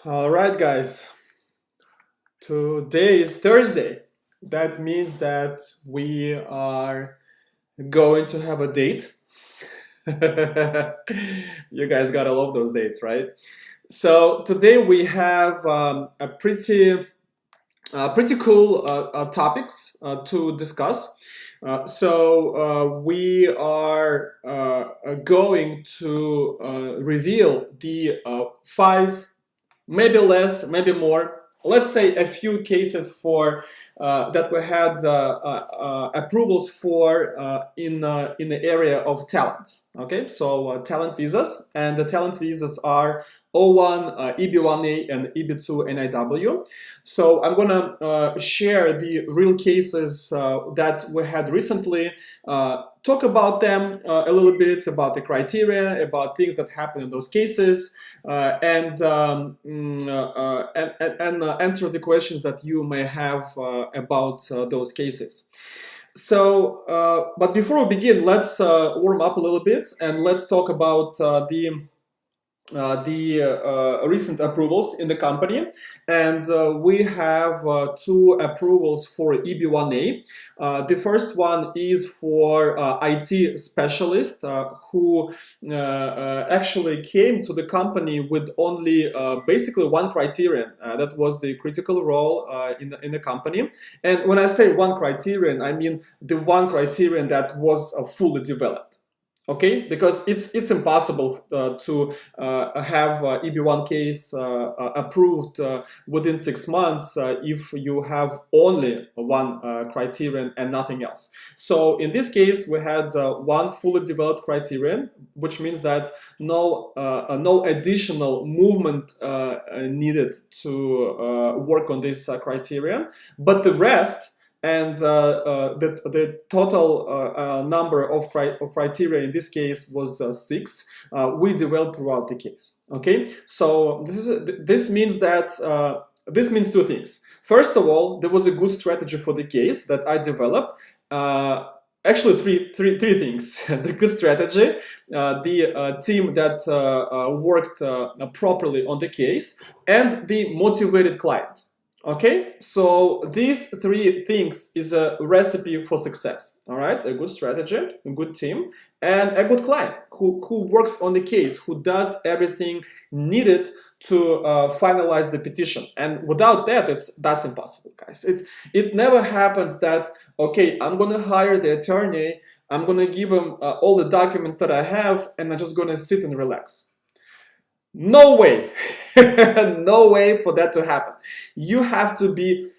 All right, guys. Today is Thursday. That means that we are going to have a date. You guys gotta love those dates, right? So today we have a pretty cool topics to discuss. We are going to reveal the five, maybe less, maybe more. Let's say a few cases for that we had approvals for in the area of talents. Okay, so talent visas, and the talent visas are O1, EB1A, and EB2 NIW. So I'm gonna share the real cases that we had recently. Talk about them a little bit, about the criteria, about things that happen in those cases, and answer the questions that you may have about those cases. But before we begin, let's warm up a little bit and let's talk about the recent approvals in the company, and we have two approvals for EB1A. The first one is for IT specialist who actually came to the company with only basically one criterion. That was the critical role in the company. And when I say one criterion, I mean the one criterion that was fully developed. Okay, because it's impossible to have EB1 case approved within 6 months if you have only one criterion and nothing else. So in this case, we had one fully developed criterion, which means that no additional movement needed to work on this criterion, but the rest. And the total number of criteria in this case was 6. We developed throughout the case. Okay, so this means that this means two things. First of all, there was a good strategy for the case that I developed. Actually, three things: the good strategy, the team that worked properly on the case, and the motivated client. Okay, so these three things is a recipe for success. All right, a good strategy, a good team, and a good client who works on the case, who does everything needed to finalize the petition. And without that, that's impossible, guys. It never happens that, okay, I'm gonna hire the attorney, I'm gonna give him all the documents that I have, and I'm just gonna sit and relax. No way. No way for that to happen. You have to be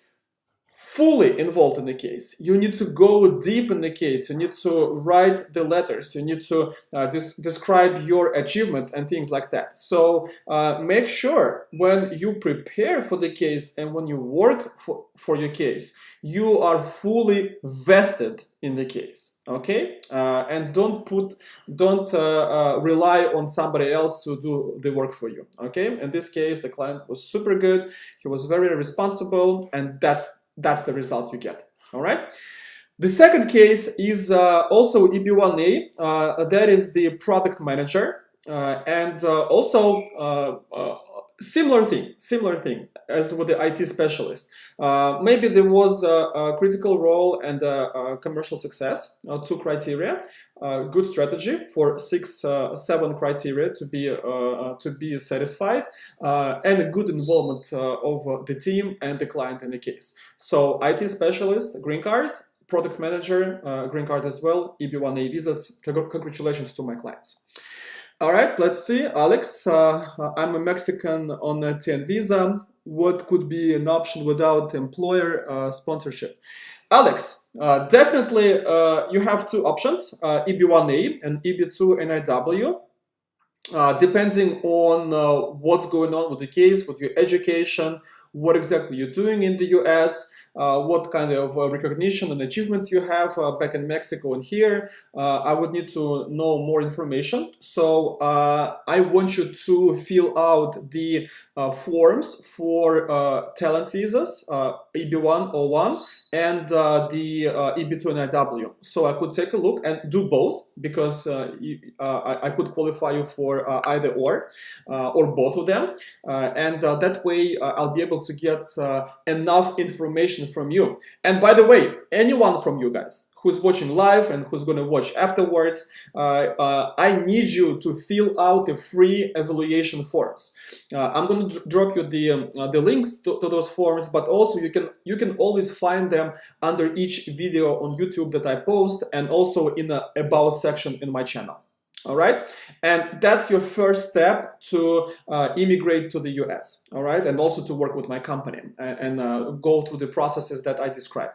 fully involved in the case. You need to go deep in the case. You need to write the letters. You need to describe your achievements and things like that. So make sure when you prepare for the case and when you work for your case, you are fully vested in the case. Okay, and don't rely on somebody else to do the work for you. Okay, in this case, the client was super good. He was very responsible, and that's the result you get. All right. The second case is also EB1A. That is the product manager, and also similar thing as with the IT specialist. Maybe there was a critical role and a commercial success, 2 criteria, good strategy for 6, 7 criteria to be satisfied, and a good involvement of the team and the client in the case. So IT specialist, green card, product manager, green card as well, EB1A visas. Congratulations to my clients. All right, let's see. Alex, I'm a Mexican on a TN visa. What could be an option without employer sponsorship? Alex, definitely you have 2 options, EB1A and EB2 NIW. Depending on what's going on with the case, with your education, what exactly you're doing in the US, what kind of recognition and achievements you have back in Mexico and here. I would need to know more information. So I want you to fill out the forms for talent visas, EB101 and the EB2 NIW. So I could take a look and do both. because I could qualify you for either or both of them, and that way I'll be able to get enough information from you. And by the way, anyone from you guys who's watching live and who's going to watch afterwards, I need you to fill out the free evaluation forms. I'm going to drop you the links to those forms, but also you can always find them under each video on YouTube that I post, and also in the About section in my channel. All right, and that's your first step to immigrate to the US. All right, and also to work with my company and go through the processes that I described.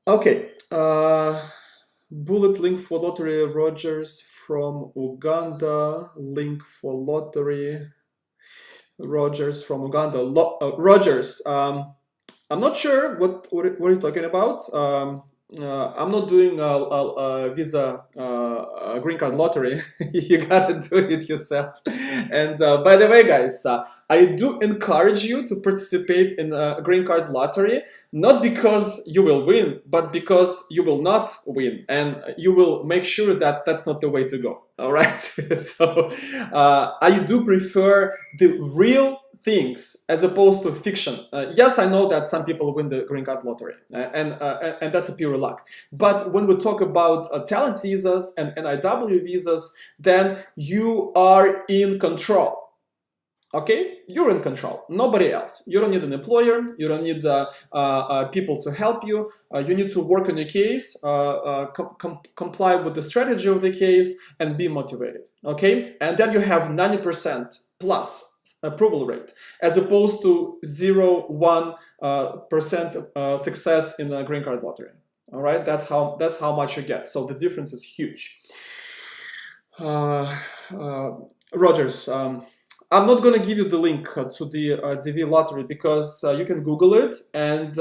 Okay, bullet link for lottery, Rogers from Uganda. Link for lottery, Rogers from Uganda. Rogers, I'm not sure what you're talking about. I'm not doing a visa green card lottery. You gotta do it yourself. And by the way, guys, I do encourage you to participate in a green card lottery, not because you will win, but because you will not win, and you will make sure that that's not the way to go. All right. So I do prefer the real things as opposed to fiction. Yes, I know that some people win the green card lottery, and that's a pure luck. But when we talk about talent visas and NIW visas, then you are in control. Okay, you're in control. Nobody else. You don't need an employer. You don't need people to help you. You need to work on your case, comply with the strategy of the case, and be motivated. Okay, and then you have 90% plus approval rate, as opposed to 0.1% success in a green card lottery. All right, that's how much you get. So the difference is huge. Rogers, I'm not going to give you the link to the DV lottery, because you can Google it, and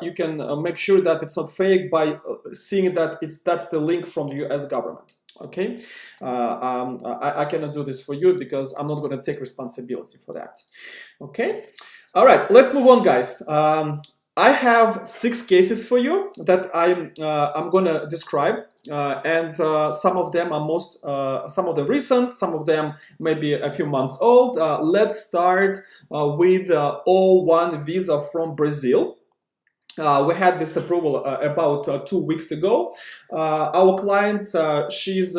you can make sure that it's not fake by seeing that that's the link from the US government. Okay, I cannot do this for you because I'm not going to take responsibility for that. Okay, all right, let's move on, guys. I have 6 cases for you that I'm going to describe, and some of them are some of them recent, some of them maybe a few months old. Let's start with O1 visa from Brazil. We had this approval about 2 weeks ago. Our client, she's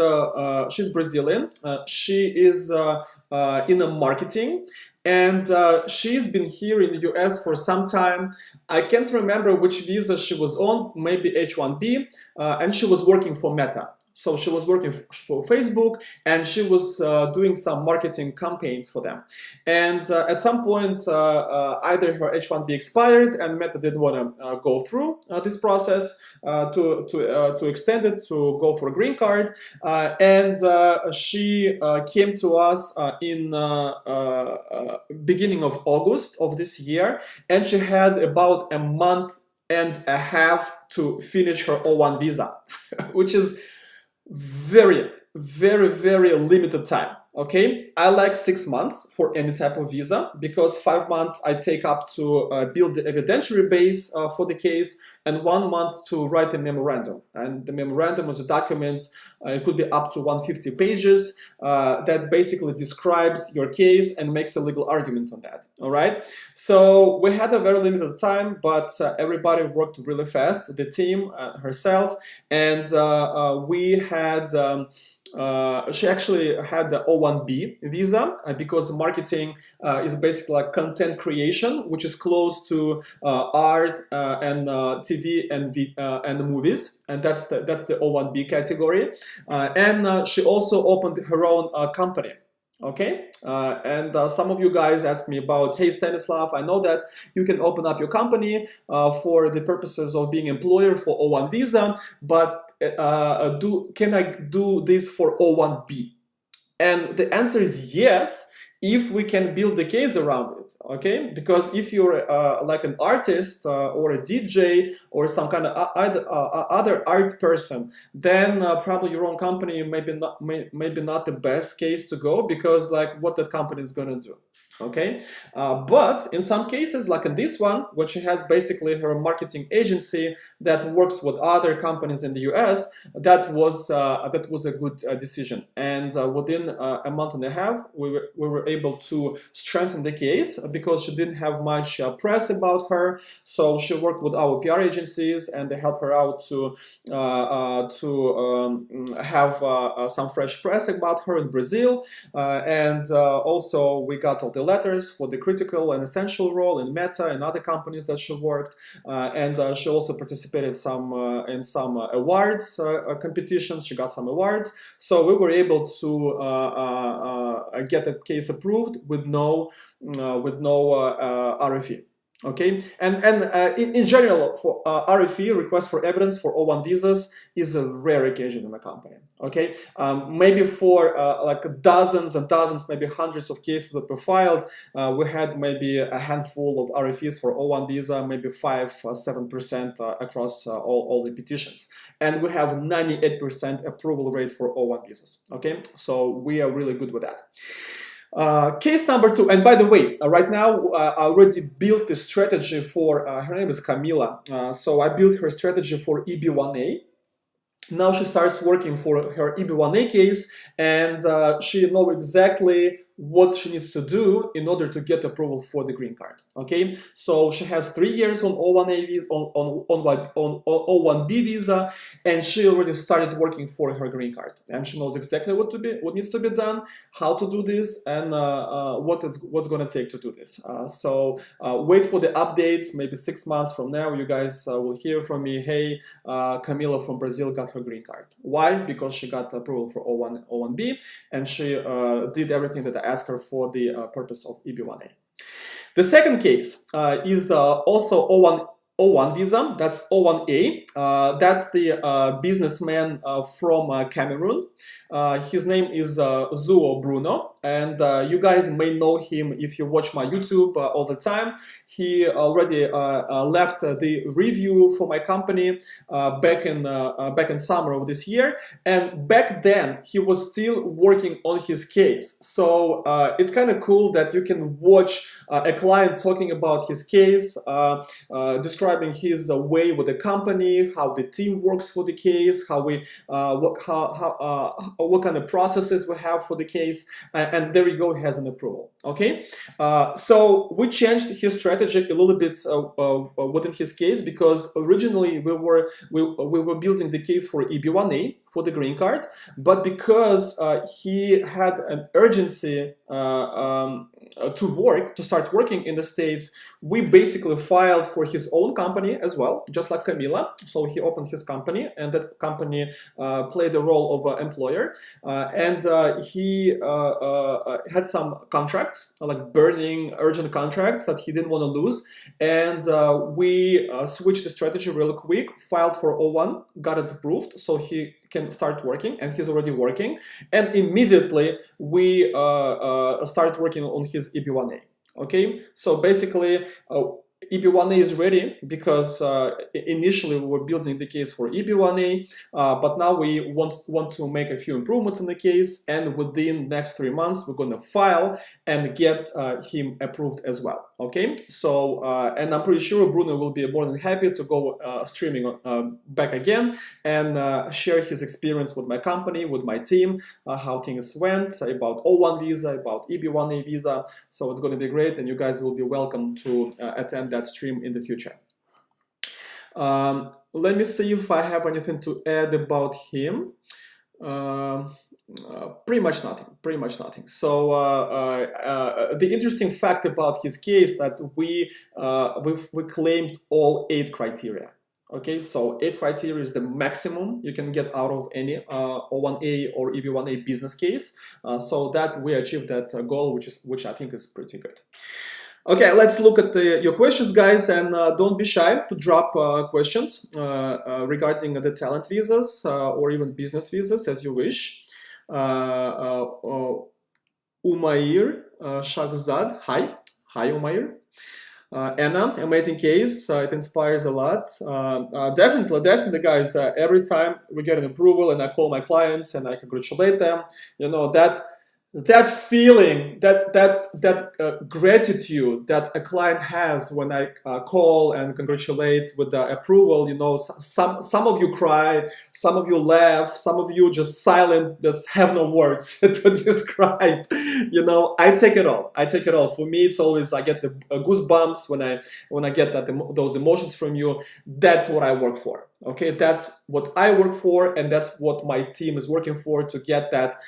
Brazilian. She is in a marketing, and she's been here in the US for some time. I can't remember which visa she was on, maybe H-1B, and she was working for Meta. So she was working for Facebook, and she was doing some marketing campaigns for them. And at some point, either her H-1B expired, and Meta didn't want to go through this process to extend it to go for a green card. And she came to us in beginning of August of this year, and she had about a month and a half to finish her O1 visa, which is very limited time. Okay, I like 6 months for any type of visa, because 5 months I take up to build the evidentiary base for the case, and 1 month to write a memorandum. And the memorandum is a document, it could be up to 150 pages, that basically describes your case and makes a legal argument on that. All right, so we had a very limited time, but everybody worked really fast, the team, herself, and we had she actually had the O1B visa, because marketing is basically like content creation, which is close to art and TV and movies, and that's the O1B category. And she also opened her own company. Okay, and some of you guys ask me about, hey Stanislav, I know that you can open up your company for the purposes of being employer for O1 visa, but can I do this for O1B? And the answer is yes, if we can build the case around it. it, okay? Because if you're like an artist or a DJ or some kind of other art person, then probably your own company maybe not the best case to go, because like what that company is gonna do, okay? But in some cases, like in this one, where she has basically her marketing agency that works with other companies in the US, that was a good decision. And within a month and a half, we were able to strengthen the case because she didn't have much press about her. So she worked with our PR agencies, and they helped her out to have some fresh press about her in Brazil. And also we got all the letters for the critical and essential role in Meta and other companies that she worked. And she also participated in some awards competitions. She got some awards. So we were able to get the case approved with no RFE. Okay, and in general, for RFE, request for evidence for O1 visas, is a rare occasion in a company. Okay, maybe for like dozens and dozens, maybe hundreds of cases that were filed, we had maybe a handful of RFEs for O1 visa, maybe 5-7% across all the petitions, and we have 98% approval rate for O1 visas. Okay, so we are really good with that. Case number 2, and by the way, right now I already built the strategy for, her name is Camila, so I built her strategy for EB1A. Now she starts working for her EB1A case, and she knows exactly what she needs to do in order to get approval for the green card. Okay, so she has 3 years on O1A visa, on O1B visa, and she already started working for her green card, and she knows exactly what needs to be done, how to do this, and what's going to take to do this. So wait for the updates. Maybe 6 months from now, you guys will hear from me. Hey, Camila from Brazil got her green card. Why? Because she got approval for O1B, and she did everything that I asked her for the purpose of EB1A. The second case is also O1 visa. That's O1A. That's the businessman from Cameroon. His name is Zuo Bruno, and you guys may know him if you watch my YouTube all the time. He already left the review for my company back in summer of this year, and back then he was still working on his case. So it's kind of cool that you can watch a client talking about his case, describing his way with the company, how the team works for the case, how we what kind of processes we have for the case, and there you go, he has an approval. Okay, so we changed his strategy a little bit within his case, because originally we were building the case for EB1A for the green card, but because he had an urgency to start working in the States, we basically filed for his own company as well, just like Camila. So he opened his company, and that company played the role of an employer, and he had some contracts, like burning urgent contracts that he didn't want to lose, and we switched the strategy really quick, filed for O1, got it approved, so he can start working, and he's already working, and immediately we start working on his EB1A. Okay, so basically EB1A is ready, because initially we were building the case for EB1A, but now we want to make a few improvements in the case, and within next 3 months we're going to file and get him approved as well. Okay, so and I'm pretty sure Bruno will be more than happy to go streaming back again and share his experience with my company, with my team, how things went, about O1 visa, about EB1A visa. So it's going to be great, and you guys will be welcome to attend that stream in the future. Let me see if I have anything to add about him. Pretty much nothing. So the interesting fact about his case that we claimed all 8 criteria. Okay, so 8 criteria is the maximum you can get out of any O1A or EB1A business case. So that we achieved that goal, which I think is pretty good. Okay, let's look at your questions, guys, and don't be shy to drop questions regarding the talent visas or even business visas, as you wish. Umair Shahzad, hi. Hi, Umair. Anna, amazing case. It inspires a lot. Definitely, guys. Every time we get an approval and I call my clients and I congratulate them, you know that feeling, that gratitude that a client has when I call and congratulate with the approval. You know, some of you cry, some of you laugh, some of you just silent, that have no words to describe. You know, I take it all. I take it all. For me, it's always I get the goosebumps when I get those emotions from you. That's what I work for. Okay, that's what I work for, and that's what my team is working for, to get that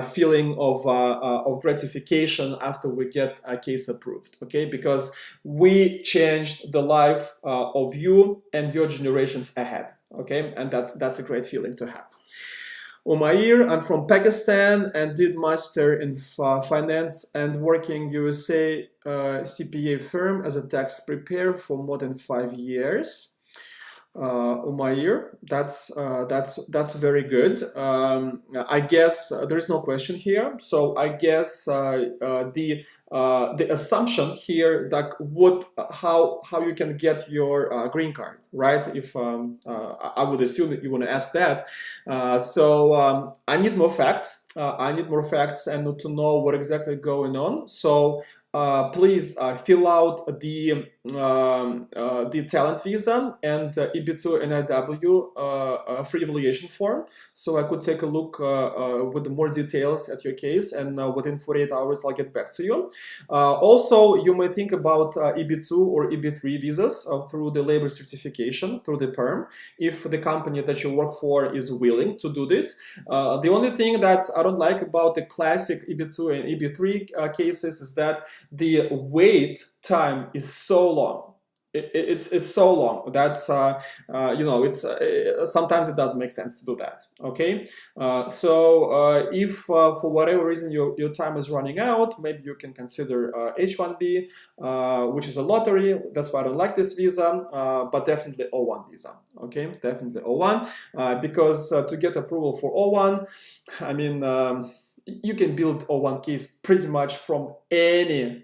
feeling of gratification after we get a case approved. Okay, because we changed the life of you and your generations ahead. Okay, and that's a great feeling to have. Umair, I'm from Pakistan and did master in finance and working USA CPA firm as a tax preparer for more than 5 years. Umair, that's very good. I guess there is no question here, so I guess the assumption here that how you can get your green card, right? If I would assume that you want to ask that. So I need more facts. I need more facts and to know what exactly going on. So please fill out the talent visa and EB2 NIW free evaluation form, so I could take a look with more details at your case, and within 48 hours I'll get back to you. Also, you may think about EB2 or EB3 visas through the labor certification, through the perm, if the company that you work for is willing to do this. The only thing that I don't like about the classic EB2 and EB3 cases is that the wait time is so long. It's so long that you know, it's sometimes it doesn't make sense to do that. Okay, so if for whatever reason your time is running out, maybe you can consider H1B, which is a lottery. That's why I don't like this visa, but definitely O1 visa. Okay, definitely O1, because to get approval for O1, I mean, you can build O1 case pretty much from any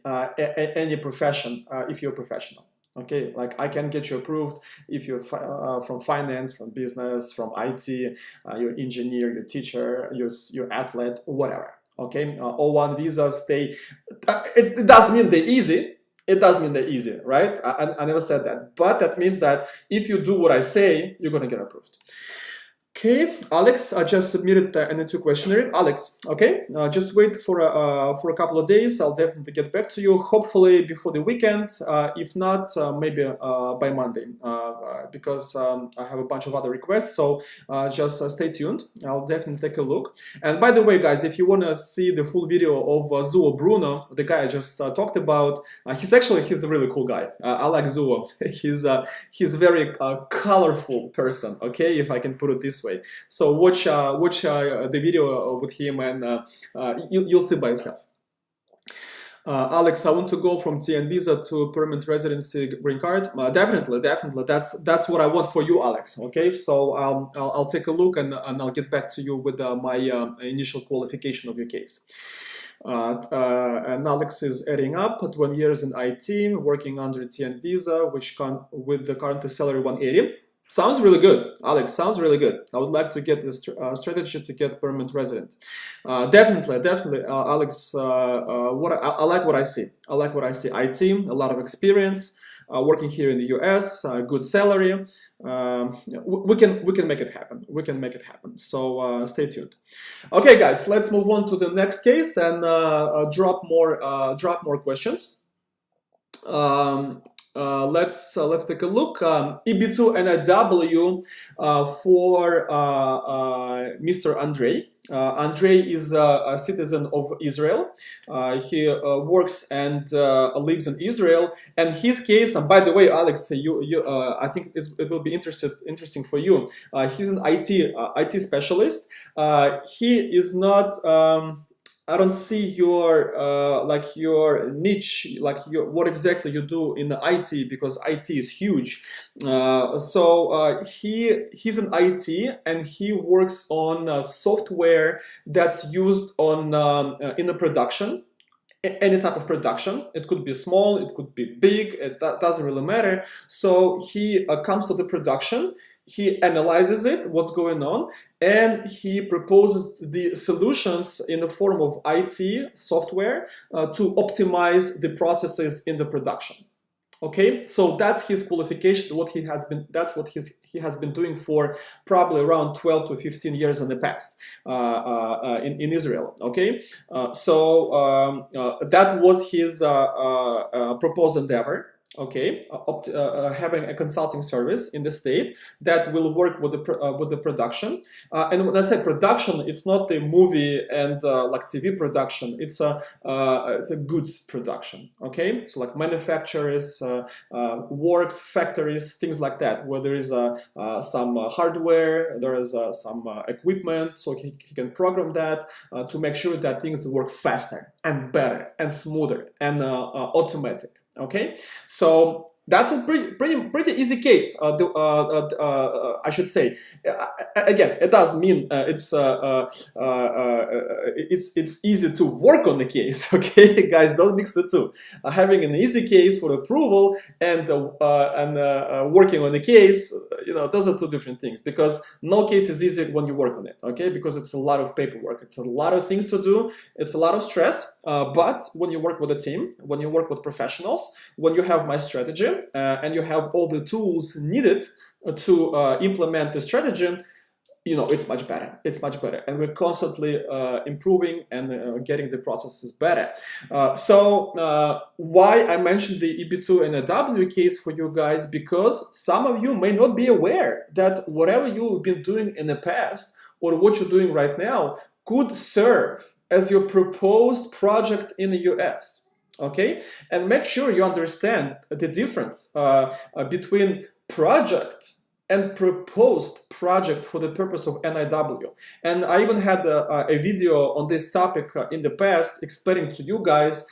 profession if you're a professional. Okay, like I can get you approved if you're from finance, from business, from IT, you're engineer, you're teacher, you're athlete, whatever. Okay, O1 visas, it doesn't mean they're easy. It doesn't mean they're easy, right? I never said that, but that means that if you do what I say, you're gonna get approved. Okay, Alex, I just submitted an N2 questionnaire. Alex, okay, just wait for a couple of days. I'll definitely get back to you, hopefully before the weekend. If not, maybe by Monday, because I have a bunch of other requests. So just stay tuned. I'll definitely take a look. And by the way, guys, if you want to see the full video of Zuo Bruno, the guy I just talked about, he's a really cool guy. I like Zuo. He's a very colorful person. Okay, if I can put it this way. So watch the video with him, and you'll see by yourself. Alex, I want to go from TN visa to permanent residency green card. Definitely. That's what I want for you, Alex. Okay, so I'll take a look and I'll get back to you with my initial qualification of your case. And Alex is adding up 20 years in IT, working under TN visa, with the current salary 180. Sounds really good, Alex. Sounds really good. I would like to get this strategy to get permanent resident. Definitely, Alex. I like what I see. I like what I see. IT, a lot of experience, working here in the US, good salary. We can make it happen. We can make it happen. So stay tuned. Okay, guys, let's move on to the next case and drop more questions. Let's take a look. EB2 NIW for Mr. Andrei. Andrei is a citizen of Israel. He works and lives in Israel. And his case, and by the way, Alex, I think it will be interesting for you. He's an IT specialist. He is not. I don't see your your niche, what exactly you do in the IT, because IT is huge. So he's an IT and he works on software that's used on in the production. any type of production. It could be small, it could be big, that doesn't really matter. So he comes to the production, he analyzes it, what's going on, and he proposes the solutions in the form of IT software to optimize the processes in the production. Okay, so that's his qualification. What he has been, that's what he has been doing for probably around 12 to 15 years in the past in Israel. Okay, that was his proposed endeavor. Okay, having a consulting service in the state that will work with the production. And when I say production, it's not a movie and like TV production. It's a goods production. Okay, so like manufacturers, works, factories, things like that, where there is some hardware, there is some equipment, so he can program that to make sure that things work faster and better and smoother and automatic. Okay, so that's a pretty easy case. I should say. Again, it doesn't mean it's easy to work on the case. Okay, guys, don't mix the two. Having an easy case for approval and working on the case, those are two different things. Because no case is easy when you work on it. Okay, because it's a lot of paperwork, it's a lot of things to do, it's a lot of stress. But when you work with a team, when you work with professionals, when you have my strategy. And you have all the tools needed to implement the strategy, it's much better. It's much better. And we're constantly improving and getting the processes better. Why I mentioned the EB2 and a W case for you guys, because some of you may not be aware that whatever you've been doing in the past or what you're doing right now could serve as your proposed project in the US. Okay, and make sure you understand the difference between project and proposed project for the purpose of NIW. And I even had a video on this topic in the past explaining to you guys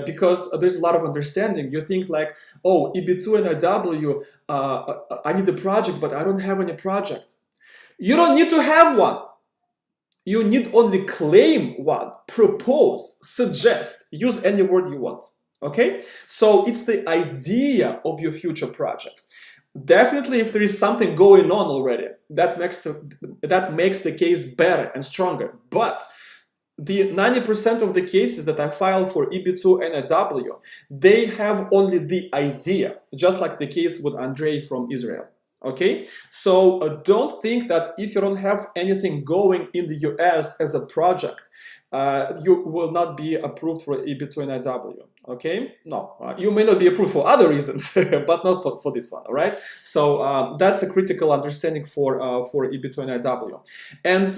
because there's a lot of understanding. You think like, oh, EB2 NIW, I need a project, but I don't have any project. You don't need to have one. You need only claim one, propose, suggest, use any word you want. Okay? So it's the idea of your future project. Definitely, if there is something going on already, that makes the case better and stronger. But the 90% of the cases that I file for EB2 and NIW, they have only the idea, just like the case with Andrei from Israel. Okay, so don't think that if you don't have anything going in the US as a project, you will not be approved for EB2 and NIW. Okay, no, you may not be approved for other reasons, but not for this one. All right, so that's a critical understanding for EB2 and NIW. And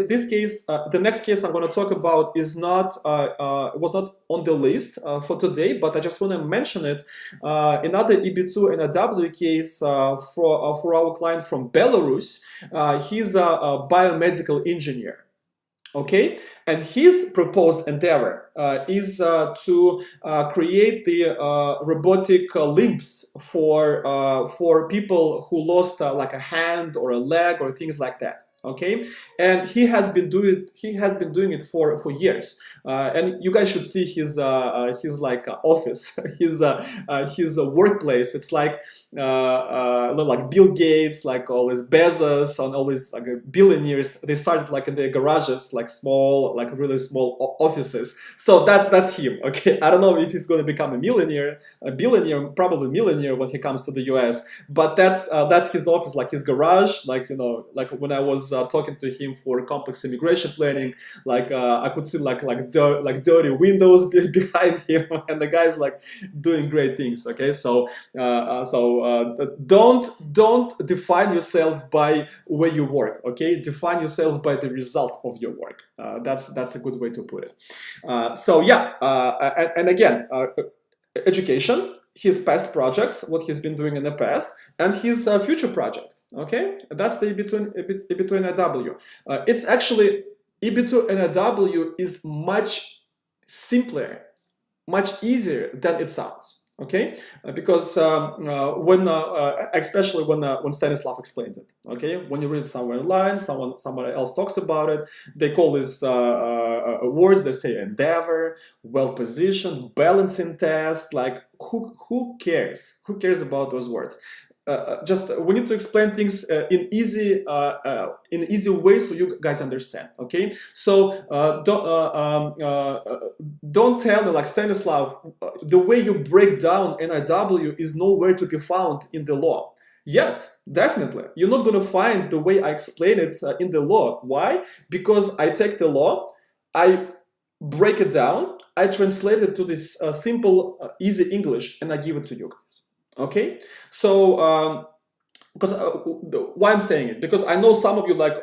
this case, the next case I'm going to talk about is not was not on the list for today, but I just want to mention it. Another EB2 and NIW case for our client from Belarus. He's a biomedical engineer. Okay, and his proposed endeavor is to create the robotic limbs for people who lost like a hand or a leg or things like that. Okay, and he has been doing it for years, and you guys should see his like office, his workplace. It's like Bill Gates, like all these Bezos and all these like billionaires. They started like in their garages, like small, like really small offices. So that's him. Okay, I don't know if he's going to become a billionaire, probably millionaire when he comes to the US. But that's his office, like his garage, like like when I was talking to him for complex immigration planning, like I could see like dirty windows behind him, and the guy's like doing great things. Okay, so don't define yourself by where you work. Okay, define yourself by the result of your work. That's a good way to put it. So yeah, and again, education, his past projects, what he's been doing in the past, and his future project. Okay, that's the EB2 and NIW. It's actually EB2 and NIW is much simpler, much easier than it sounds. Okay, because especially when Stanislav explains it, okay, when you read somewhere online, somebody else talks about it, they call these words. They say endeavor, well positioned, balancing test. Like who cares? Who cares about those words? Just we need to explain things in easy way so you guys understand. Okay, so don't tell me like Stanislav, the way you break down NIW is nowhere to be found in the law. Yes, definitely. You're not going to find the way I explain it in the law. Why? Because I take the law, I break it down, I translate it to this simple, easy English, and I give it to you guys. Okay, so because why I'm saying it, because I know some of you like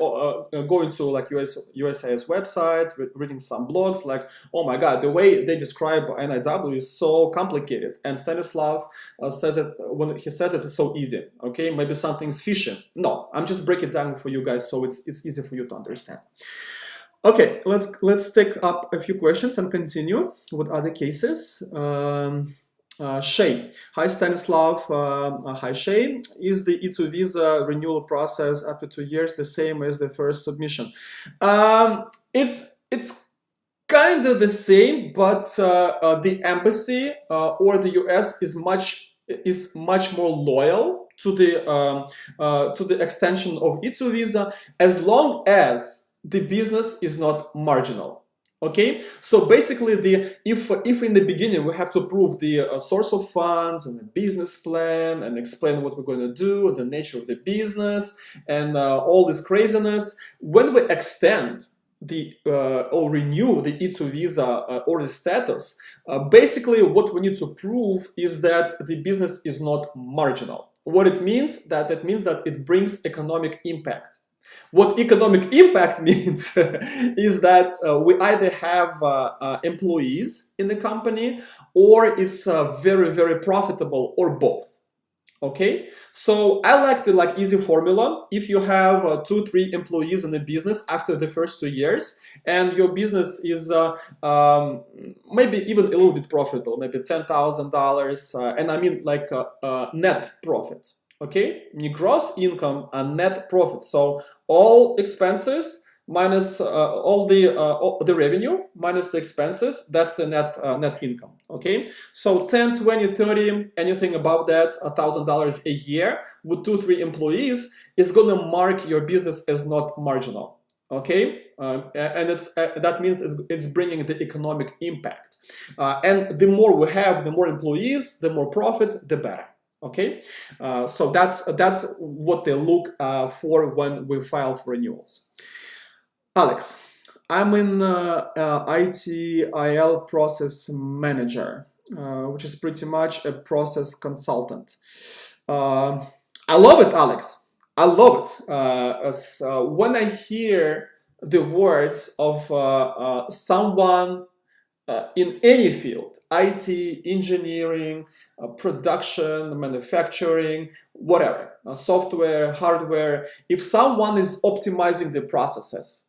going to like USA's website, reading some blogs, like, oh my god, the way they describe NIW is so complicated, and Stanislav says it, when he said it, it's so easy. Okay, maybe something's fishy. No, I'm just breaking it down for you guys so it's easy for you to understand. Okay, let's take up a few questions and continue with other cases. Shay. Hi Stanislav. Hi Shay. Is the E2 visa renewal process after 2 years the same as the first submission? It's kind of the same, but the embassy or the US is much more loyal to the extension of E2 visa, as long as the business is not marginal. Okay, so basically, if in the beginning we have to prove the source of funds and the business plan and explain what we're going to do, the nature of the business, and all this craziness, when we extend or renew the E2 visa or the status, basically what we need to prove is that the business is not marginal. What it means, that means that it brings economic impact. What economic impact means is that we either have employees in the company, or it's very, very profitable, or both. Okay, so I like the easy formula. If you have 2-3 employees in the business after the first 2 years, and your business is maybe even a little bit profitable, maybe $10,000, and I mean like net profit. Okay, gross income and net profit. So all expenses minus all the revenue minus the expenses, that's the net income. Okay, so 10, 20, 30, anything above that, $1,000 a year with 2-3 employees is gonna mark your business as not marginal. Okay, and that means it's bringing the economic impact, and the more we have, the more employees, the more profit, the better. Okay, so that's what they look for when we file for renewals. Alex, I'm in ITIL process manager, which is pretty much a process consultant. I love it, Alex. I love it. When I hear the words of someone in any field, IT, engineering, production, manufacturing, whatever, software, hardware, if someone is optimizing the processes,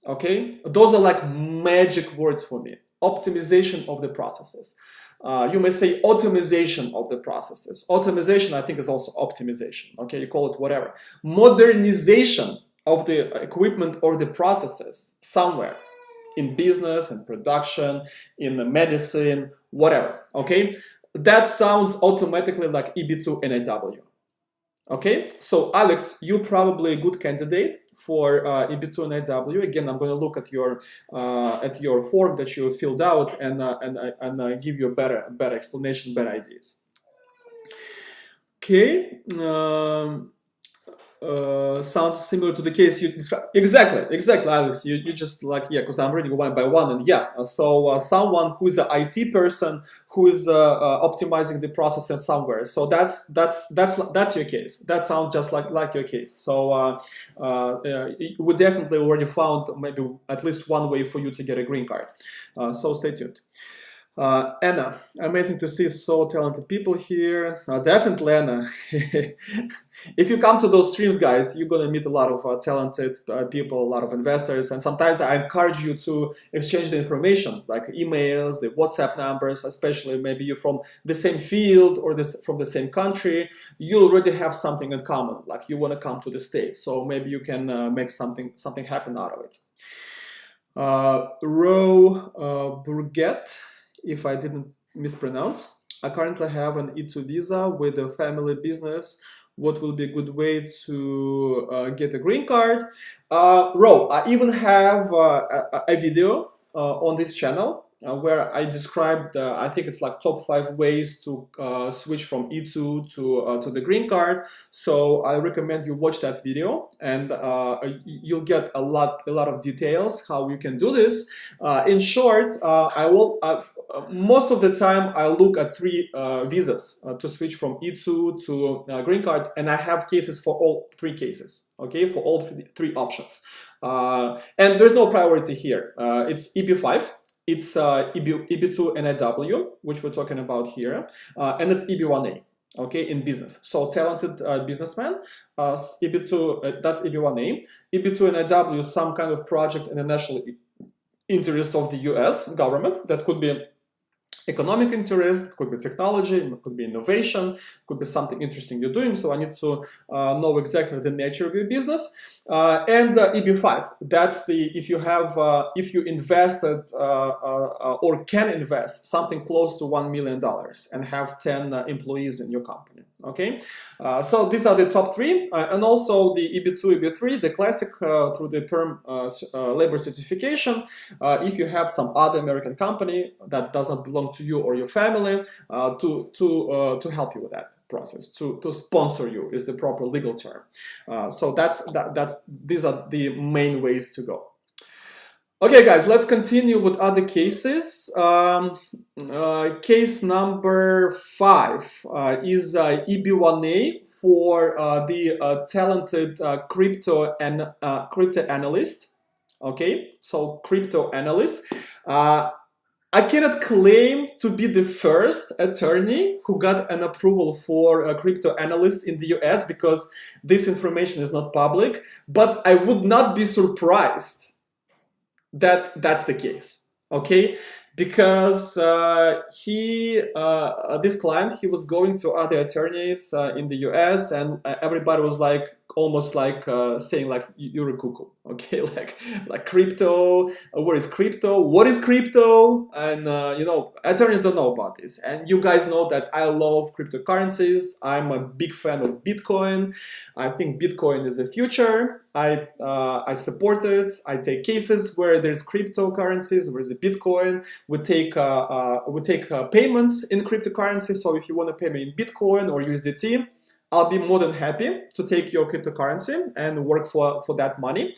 okay, those are like magic words for me. Optimization of the processes. You may say automation of the processes. Automation, I think, is also optimization. Okay, you call it whatever. Modernization of the equipment or the processes somewhere in business and production, in the medicine, whatever. Okay, that sounds automatically like EB2 NIW. Okay, so Alex, you're probably a good candidate for EB2 NIW. Again, I'm going to look at your form that you filled out and give you a better explanation, better ideas. Okay. Sounds similar to the case you described. Exactly, Alex. You just like, yeah, because I'm reading one by one, and yeah. So someone who is an IT person who is optimizing the process somewhere. So that's your case. That sounds just like your case. So we definitely already found maybe at least one way for you to get a green card. So stay tuned. Anna, amazing to see so talented people here. Definitely, Anna. If you come to those streams, guys, you're gonna meet a lot of talented people, a lot of investors, and sometimes I encourage you to exchange the information, like emails, the WhatsApp numbers, especially maybe you're from the same field or from the same country. You already have something in common, like you want to come to the States, so maybe you can make something happen out of it. Burgett, if I didn't mispronounce. I currently have an E2 visa with a family business. What will be a good way to get a green card? I even have a video on this channel where I described, I think it's like top 5 ways to switch from E2 to the green card. So I recommend you watch that video, and you'll get a lot of details how you can do this. In short, most of the time I look at 3 visas to switch from E2 to green card, and I have cases for all 3 cases. Okay, for all 3 options, and there's no priority here. It's EB5. It's EB2 NIW, which we're talking about here, and it's EB1A, okay, in business. So talented businessman, EB2, that's EB1A. EB2 NIW is some kind of project in the national interest of the US government. That could be economic interest, could be technology, could be innovation, could be something interesting you're doing. So I need to know exactly the nature of your business. And EB5, that's the if you invested or can invest something close to $1 million and have 10 employees in your company. Okay, so these are the top 3, and also the EB2, EB3, the classic through the perm labor certification. If you have some other American company that does not belong to you or your family, to help you with that process, to sponsor you is the proper legal term. So these are the main ways to go. Okay, guys, let's continue with other cases. Case number 5 is EB1A for the talented crypto analyst. Okay, so crypto analyst. I cannot claim to be the first attorney who got an approval for a crypto analyst in the US because this information is not public, but I would not be surprised that that's the case, okay? Because this client, he was going to other attorneys in the US, and everybody was like, almost like saying like, you're a cuckoo, okay? like crypto, where is crypto? What is crypto? And you know, attorneys don't know about this. And you guys know that I love cryptocurrencies. I'm a big fan of Bitcoin. I think Bitcoin is the future. I support it. I take cases where there's cryptocurrencies, where is the Bitcoin. We take payments in cryptocurrency. So if you want to pay me in Bitcoin or USDT, I'll be more than happy to take your cryptocurrency and work for that money.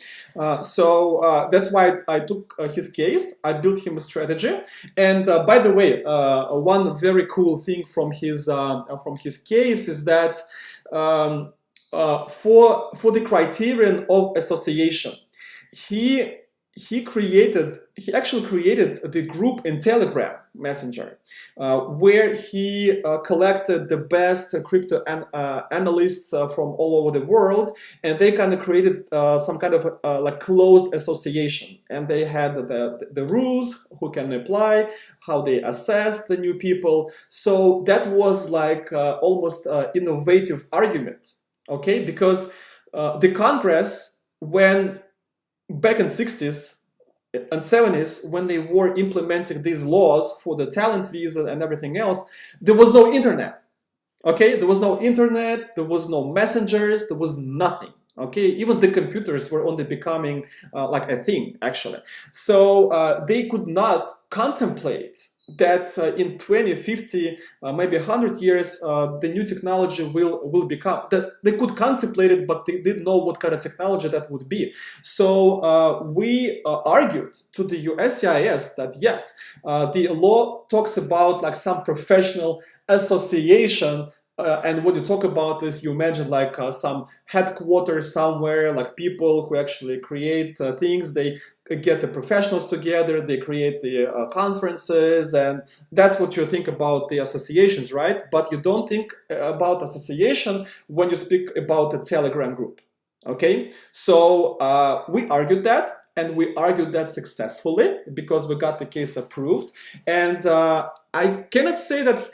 So that's why I took his case. I built him a strategy. And by the way, one very cool thing from his case is that for the criterion of association, he actually created the group in Telegram Messenger, where he collected the best crypto analysts from all over the world, and they kind of created some kind of like closed association, and they had the rules, who can apply, how they assess the new people. So that was like almost innovative argument, okay? Because the Congress, when back in 60s and 70s, when they were implementing these laws for the talent visa and everything else, there was no internet. Okay, there was no internet, there was no messengers, there was nothing. Okay, even the computers were only becoming like a thing, actually. So they could not contemplate that in 20, 50, maybe 100 years, the new technology will become, that they could contemplate it, but they didn't know what kind of technology that would be. So we argued to the USCIS that yes, the law talks about like some professional association and when you talk about this, you imagine like some headquarters somewhere, like people who actually create things. They get the professionals together, they create the conferences, and that's what you think about the associations, right? But you don't think about association when you speak about the Telegram group. Okay, so we argued that, and we argued that successfully because we got the case approved. And I cannot say that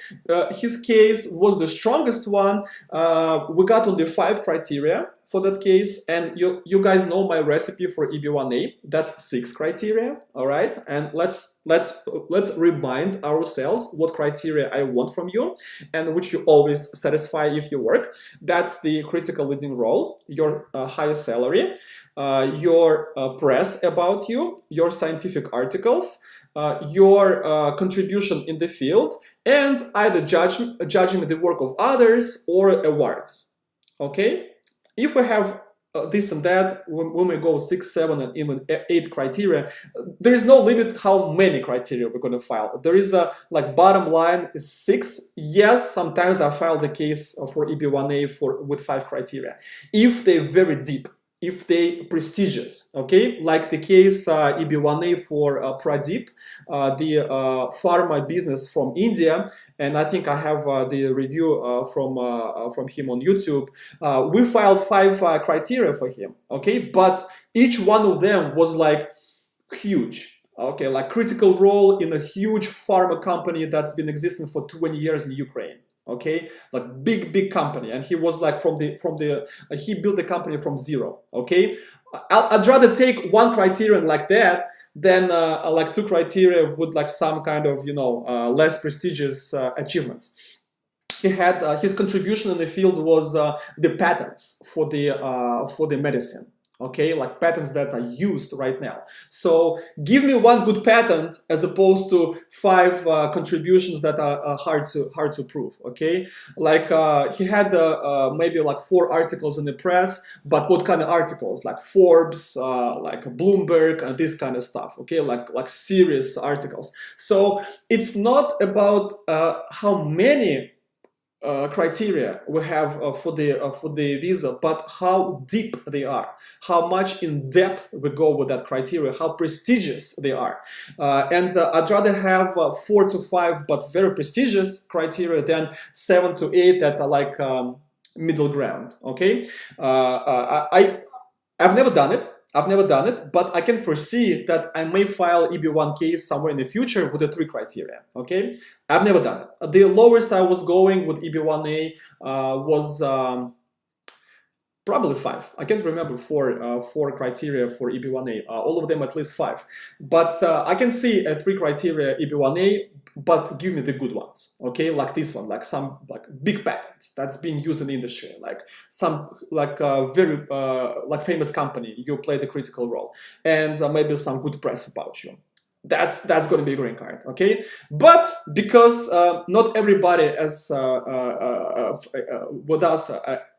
his case was the strongest one. We got only 5 criteria for that case, and you guys know my recipe for EB1A. That's 6 criteria, all right? And let's remind ourselves what criteria I want from you, and which you always satisfy if you work. That's the critical leading role, your highest salary, your press about you, your scientific articles, your contribution in the field, and either judging the work of others or awards. Okay? If we have this and that, when we go 6, 7, and even 8 criteria, there is no limit how many criteria we're going to file. There is a like bottom line is 6. Yes, sometimes I file the case for EB1A with 5 criteria if they're very deep, if they prestigious, okay, like the case EB1A for Pradeep, the pharma business from India, and I think I have the review from him on YouTube. We filed 5 criteria for him, okay, but each one of them was like huge. Okay, like critical role in a huge pharma company that's been existing for 20 years in Ukraine. Okay, like big company, and he was like he built the company from zero. Okay, I'd rather take 1 criterion like that than like 2 criteria with like some kind of less prestigious achievements. He had his contribution in the field was the patents for the medicine. Okay, like patents that are used right now. So give me 1 good patent as opposed to 5 contributions that are hard to prove. Okay, like he had maybe like 4 articles in the press, but what kind of articles? Like Forbes, like Bloomberg, and this kind of stuff. Okay, like serious articles. So it's not about how many criteria we have for the visa, but how deep they are, how much in depth we go with that criteria, how prestigious they are. And I'd rather have 4 to 5 but very prestigious criteria than 7 to 8 that are like middle ground. Okay, I've never done it. But I can foresee that I may file EB1 case somewhere in the future with the 3 criteria. Okay, I've never done it. The lowest I was going with EB1A was probably 5. I can't remember 4 criteria for EB1A. All of them at least 5. But I can see a 3 criteria EB1A. But give me the good ones, okay? Like this one, like some like big patent that's being used in the industry, like some like very like famous company. You play the critical role, and maybe some good press about you. That's going to be a green card, okay? But because not everybody is with us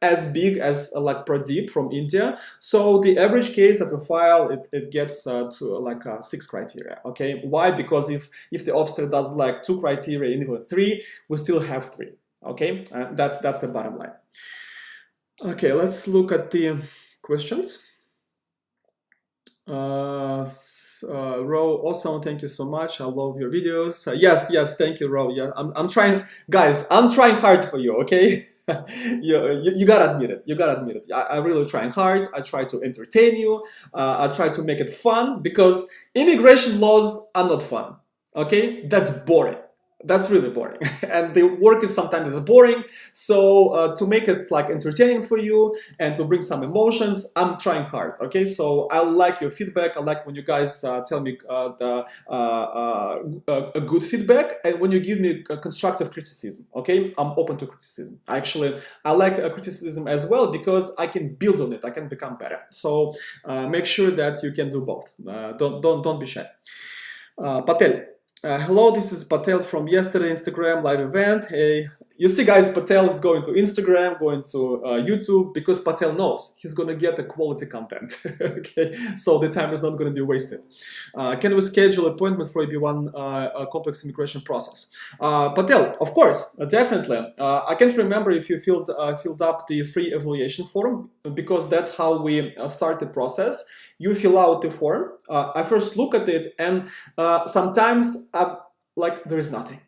as big as like Pradeep from India, so the average case that we file it gets to like 6 criteria, okay? Why? Because if the officer does like 2 criteria and even 3, we still have 3, okay? That's the bottom line. Okay, let's look at the questions. Ro, awesome, thank you so much. I love your videos. Yes, thank you, Ro. Yeah, I'm trying, guys. I'm trying hard for you. Okay, you gotta admit it. I'm really trying hard. I try to entertain you. I try to make it fun because immigration laws are not fun. Okay, that's boring. That's really boring, and the work is sometimes boring. So to make it like entertaining for you and to bring some emotions, I'm trying hard. Okay, so I like your feedback. I like when you guys tell me a good feedback, and when you give me constructive criticism. Okay, I'm open to criticism. Actually, I like criticism as well because I can build on it. I can become better. So make sure that you can do both. Don't be shy. Patel. Hello, this is Patel from yesterday Instagram live event. Hey, You see, guys, Patel is going to Instagram, going to YouTube, because Patel knows he's going to get the quality content. Okay, so the time is not going to be wasted. Can we schedule appointment for EB1 complex immigration process? Patel, of course, definitely. I can't remember if you filled up the free evaluation form, because that's how we start the process. You fill out the form. I first look at it, and sometimes like there is nothing.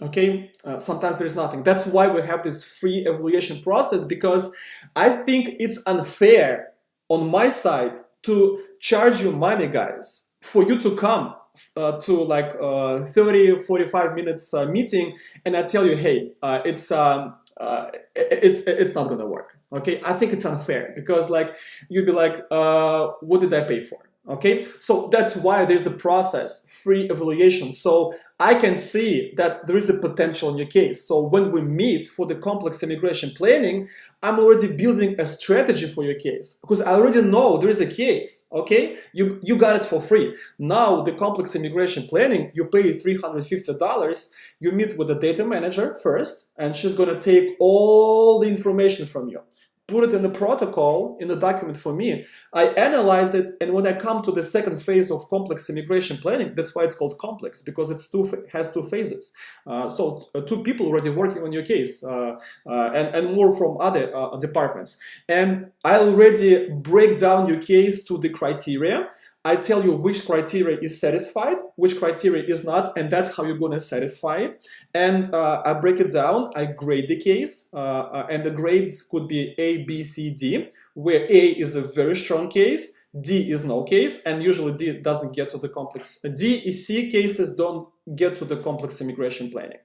Okay, sometimes there is nothing. That's why we have this free evaluation process, because I think it's unfair on my side to charge you money, guys, for you to come to like 30-45 minutes meeting, and I tell you, hey, it's not gonna work. Okay, I think it's unfair, because like you'd be like, what did I pay for? Okay, so that's why there's a process, free evaluation, so I can see that there is a potential in your case. So when we meet for the complex immigration planning, I'm already building a strategy for your case, because I already know there is a case. Okay, you got it for free. Now the complex immigration planning, you pay $350. You meet with the data manager first, and she's gonna take all the information from you, put it in the protocol, in the document for me. I analyze it, and when I come to the second phase of complex immigration planning, that's why it's called complex, because it has two phases. So two people already working on your case, and more from other departments. And I already break down your case to the criteria. I tell you which criteria is satisfied, which criteria is not, and that's how you're going to satisfy it. And I break it down, I grade the case, and the grades could be A, B, C, D, where A is a very strong case, D is no case, and usually D doesn't get to the complex. D, C cases don't get to the complex immigration planning.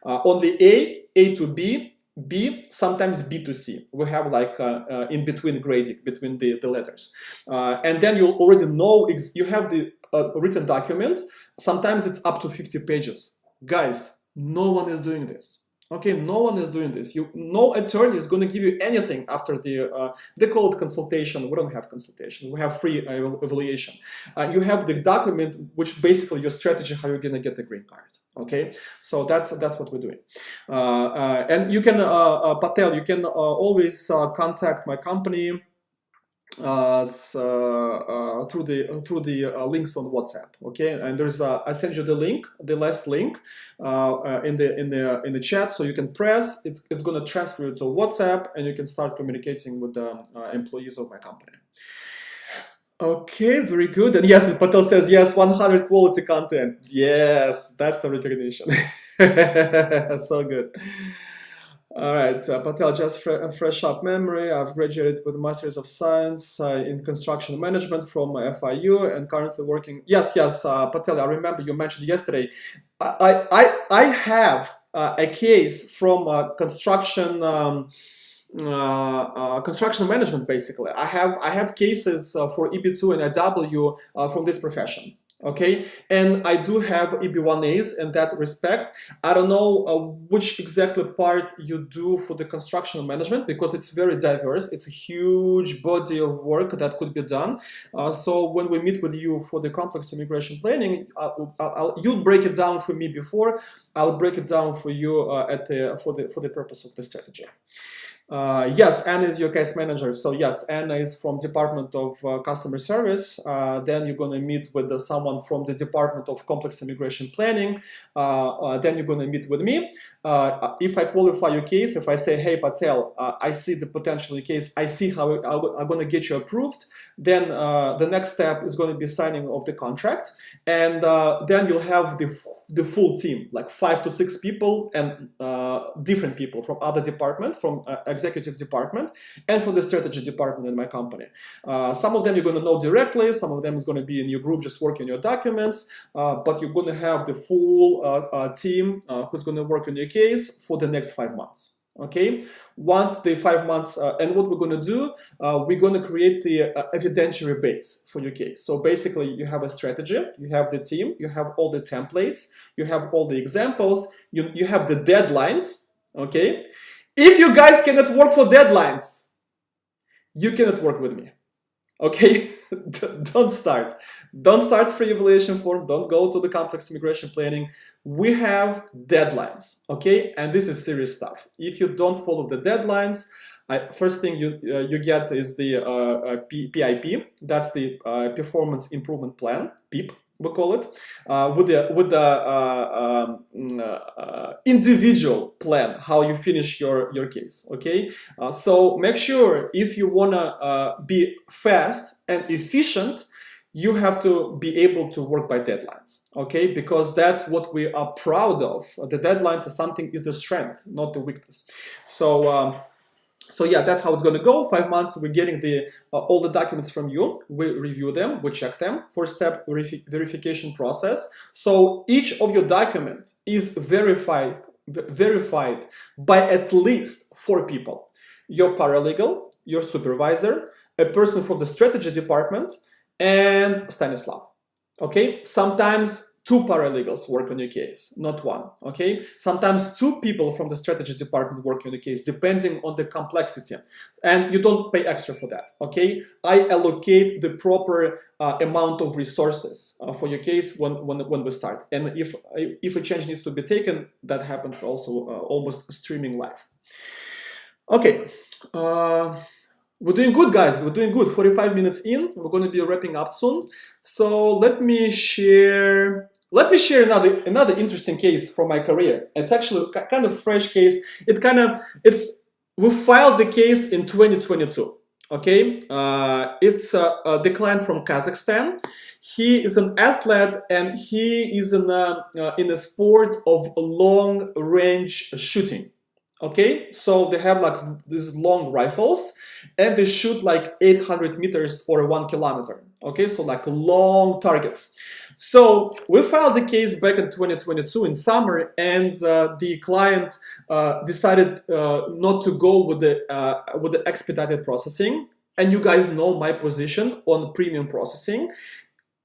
Only A to B, B, sometimes B to C. We have like in between grading between the letters. And then you already know, you have the written document. Sometimes it's up to 50 pages. Guys, no one is doing this. Okay, no one is doing this. No attorney is going to give you anything after they call it consultation. We don't have consultation. We have free evaluation. You have the document, which basically your strategy, how you're going to get the green card. Okay, so that's what we're doing. And you can, Patel, you can always contact my company through the links on WhatsApp. Okay, and there's I send you the link, the last link in the chat, so you can press it. It's going to transfer you to WhatsApp, and you can start communicating with the employees of my company. Okay, very good. And yes, Patel says yes, 100 quality content. Yes, that's the recognition. So good. All right, Patel, just fresh up memory. I've graduated with a Master's of Science in Construction Management from FIU and currently working. Yes, Patel, I remember you mentioned yesterday. I have a case from construction. Construction management, basically. I have cases for EB2 and IW from this profession. Okay, and I do have EB1As in that respect. I don't know which exactly part you do for the construction management, because it's very diverse. It's a huge body of work that could be done. So when we meet with you for the complex immigration planning, you'll break it down for me before. I'll break it down for you for the purpose of the strategy. Yes, Anna is your case manager. So yes, Anna is from Department of Customer Service. Then you're going to meet with someone from the Department of Complex Immigration Planning. Then you're going to meet with me. If I qualify your case, if I say, hey, Patel, I see the potential in your case, I see how I'm going to get you approved, then the next step is going to be signing of the contract. And then you'll have the full team, like 5 to 6 people, and different people from other department, from executive department, and from the strategy department in my company. Some of them you're going to know directly, some of them is going to be in your group just working on your documents, but you're going to have the full team who's going to work on your case for the next 5 months. Okay, once the 5 months, and what we're going to do, we're going to create the evidentiary base for your case. So basically, you have a strategy, you have the team, you have all the templates, you have all the examples, you have the deadlines. Okay, if you guys cannot work for deadlines, you cannot work with me. Okay, don't start. Don't start free evaluation form. Don't go to the complex immigration planning. We have deadlines, okay? And this is serious stuff. If you don't follow the deadlines, first thing you get is the PIP. That's the Performance Improvement Plan, PIP. We call it with the individual plan how you finish your case. Okay, so make sure if you wanna be fast and efficient, you have to be able to work by deadlines. Okay, because that's what we are proud of. The deadlines is something is the strength, not the weakness. So yeah, that's how it's going to go. 5 months, we're getting the all the documents from you. We review them, we check them. 4-step verification process. So each of your documents is verified by at least 4 people. Your paralegal, your supervisor, a person from the strategy department, and Stanislav. Okay, sometimes 2 paralegals work on your case, not 1. Okay, sometimes 2 people from the strategy department work on the case, depending on the complexity, and you don't pay extra for that. Okay, I allocate the proper amount of resources for your case when we start, and if a change needs to be taken, that happens also almost streaming live. Okay. We're doing good, guys. We're doing good. 45 minutes in. We're going to be wrapping up soon. So let me share another interesting case from my career. It's actually kind of fresh case. We filed the case in 2022. Okay, it's the client from Kazakhstan. He is an athlete and he is in a sport of long range shooting. Okay, so they have like these long rifles and they shoot like 800 meters or 1 kilometer. Okay, so like long targets. So we filed the case back in 2022 in summer, and the client decided not to go with the expedited processing. And you guys know my position on premium processing.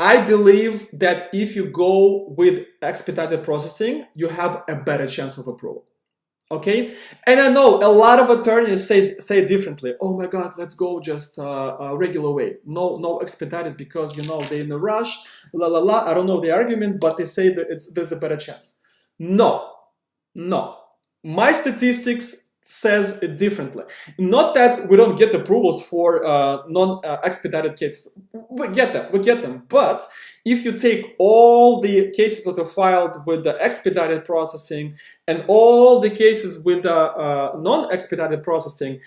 I believe that if you go with expedited processing, you have a better chance of approval. Okay, and I know a lot of attorneys say differently. Oh my God, let's go just a regular way. No expedited because they're in a rush. La la la. I don't know the argument, but they say that there's a better chance. No. My statistics says it differently. Not that we don't get approvals for non-expedited cases. We get them. But if you take all the cases that are filed with the expedited processing and all the cases with the non-expedited processing,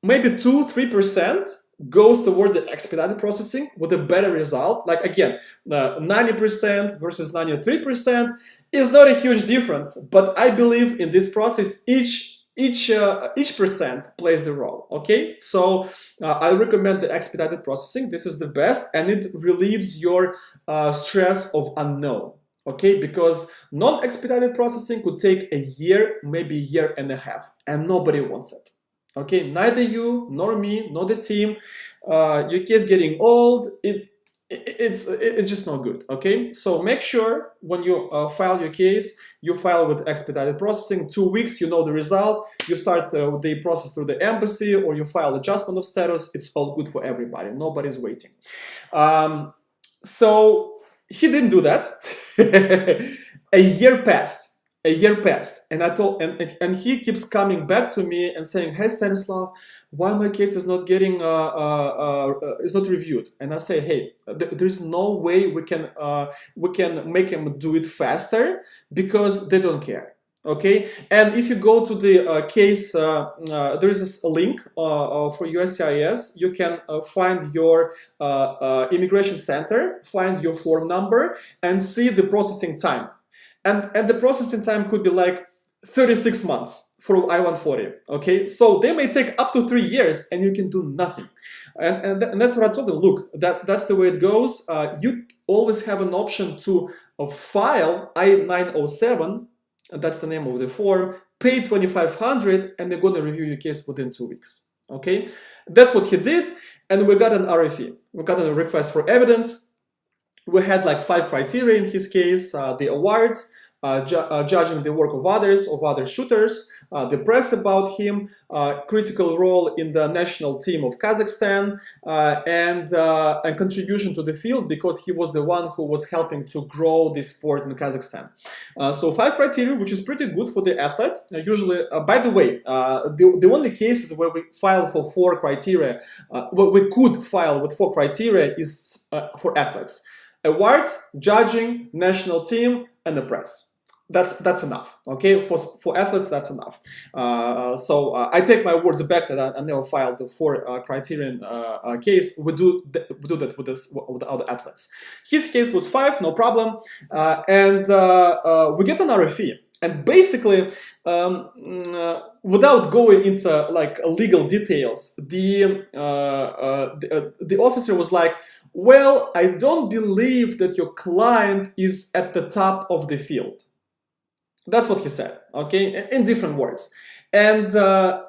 maybe 2-3% goes toward the expedited processing with a better result. Like again, 90% versus 93% is not a huge difference, but I believe in this process each percent plays the role. Okay, so I recommend the expedited processing. This is the best, and it relieves your stress of unknown. Okay, because non-expedited processing could take a year, maybe a year and a half, and nobody wants it. Okay, neither you nor me nor the team. Your case getting old. It's just not good. Okay, so make sure when you file your case, you file with expedited processing. 2 weeks, you know the result. You start the process through the embassy, or you file adjustment of status. It's all good for everybody. Nobody's waiting. So he didn't do that. A year passed, and I told, and he keeps coming back to me and saying, "Hey Stanislav, why my case is not getting is not reviewed?" And I say, "Hey, there's no way we can make him do it faster because they don't care." Okay, and if you go to the case, there is a link for USCIS. You can find your immigration center, find your form number, and see the processing time. And the processing time could be like 36 months for I-140. Okay, so they may take up to 3 years, and you can do nothing. And that's what I told them. Look, that's the way it goes. You always have an option to file I-907. That's the name of the form, pay $2,500, and they're going to review your case within 2 weeks. Okay, that's what he did, and we got an RFE. We got a request for evidence. We had like 5 criteria in his case, the awards, judging the work of others, of other shooters, the press about him, critical role in the national team of Kazakhstan, and a contribution to the field because he was the one who was helping to grow this sport in Kazakhstan. So 5 criteria, which is pretty good for the athlete. Usually, by the way, the only cases where we file for 4 criteria, where we could file with 4 criteria is for athletes. Awards, judging, national team, and the press. That's enough, okay? For athletes, that's enough. So I take my words back that I never filed the 4 criterion case. We do that with the other athletes. His case was 5, no problem, and we get an RFE. And basically, without going into like legal details, the officer was like, "Well, I don't believe that your client is at the top of the field." That's what he said, okay, in different words. And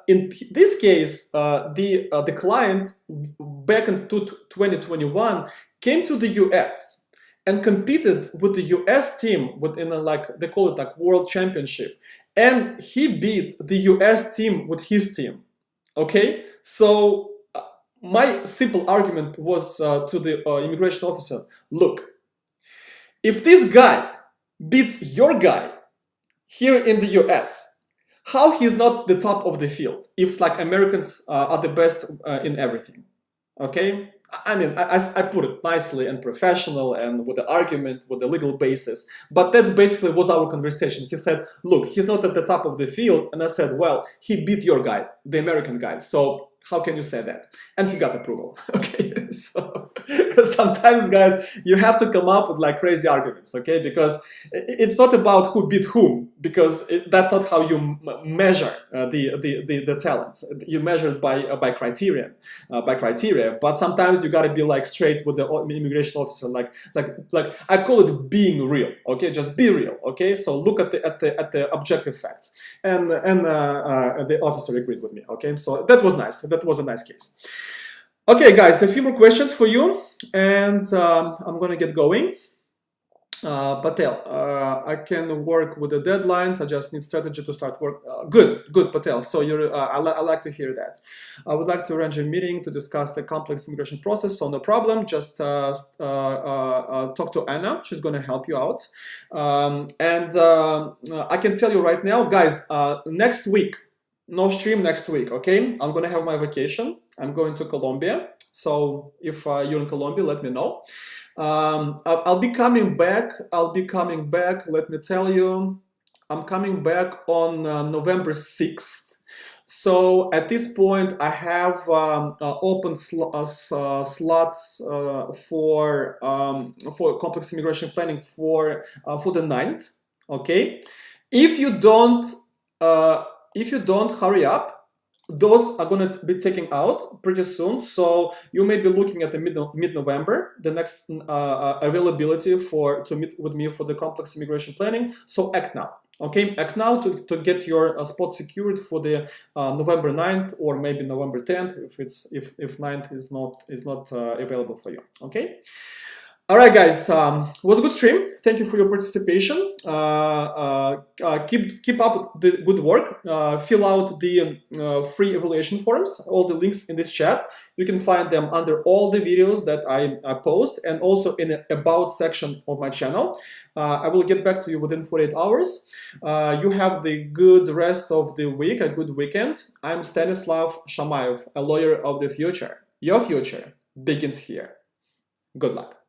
in this case, the client back in 2021 came to the US and competed with the US team within they call it like World Championship, and he beat the US team with his team. Okay, so my simple argument was to the immigration officer: look, if this guy beats your guy here in the US, how he's not the top of the field if like Americans are the best in everything? Okay, I mean, I put it nicely and professional and with the argument, with the legal basis, but that basically was our conversation. He said, look, he's not at the top of the field, and I said, well, he beat your guy, the American guy, so how can you say that? And he got approval. Okay, so sometimes, guys, you have to come up with like crazy arguments, okay? Because it's not about who beat whom, because that's not how you measure the talents. You measure it by criteria. But sometimes you gotta be like straight with the immigration officer, like I call it being real, okay? Just be real, okay? So look at the objective facts, and the officer agreed with me, okay? So that was nice. That was a nice case. Okay, guys, a few more questions for you, and I'm gonna get going. Patel, I can work with the deadlines. I just need strategy to start work. Good, Patel. So I like to hear that. I would like to arrange a meeting to discuss the complex immigration process. So no problem. Just talk to Anna. She's going to help you out. And I can tell you right now, guys. Next week, no stream next week. Okay, I'm going to have my vacation. I'm going to Colombia. So if you're in Colombia, let me know. I'll be coming back. Let me tell you, I'm coming back on November 6th. So at this point, I have open slots for complex immigration planning for the 9th. Okay, if you don't hurry up, those are going to be taken out pretty soon. So you may be looking at the mid-November, the next availability to meet with me for the complex immigration planning. So act now. Okay, act now to get your spot secured for the November 9th or maybe November 10th if 9th is not available for you. Okay. All right, guys, was a good stream. Thank you for your participation. Keep up the good work. Fill out the free evaluation forms. All the links in this chat. You can find them under all the videos that I post, and also in the about section of my channel. I will get back to you within 48 hours. You have the good rest of the week, a good weekend. I'm Stanislav Shamayev, a lawyer of the future. Your future begins here. Good luck.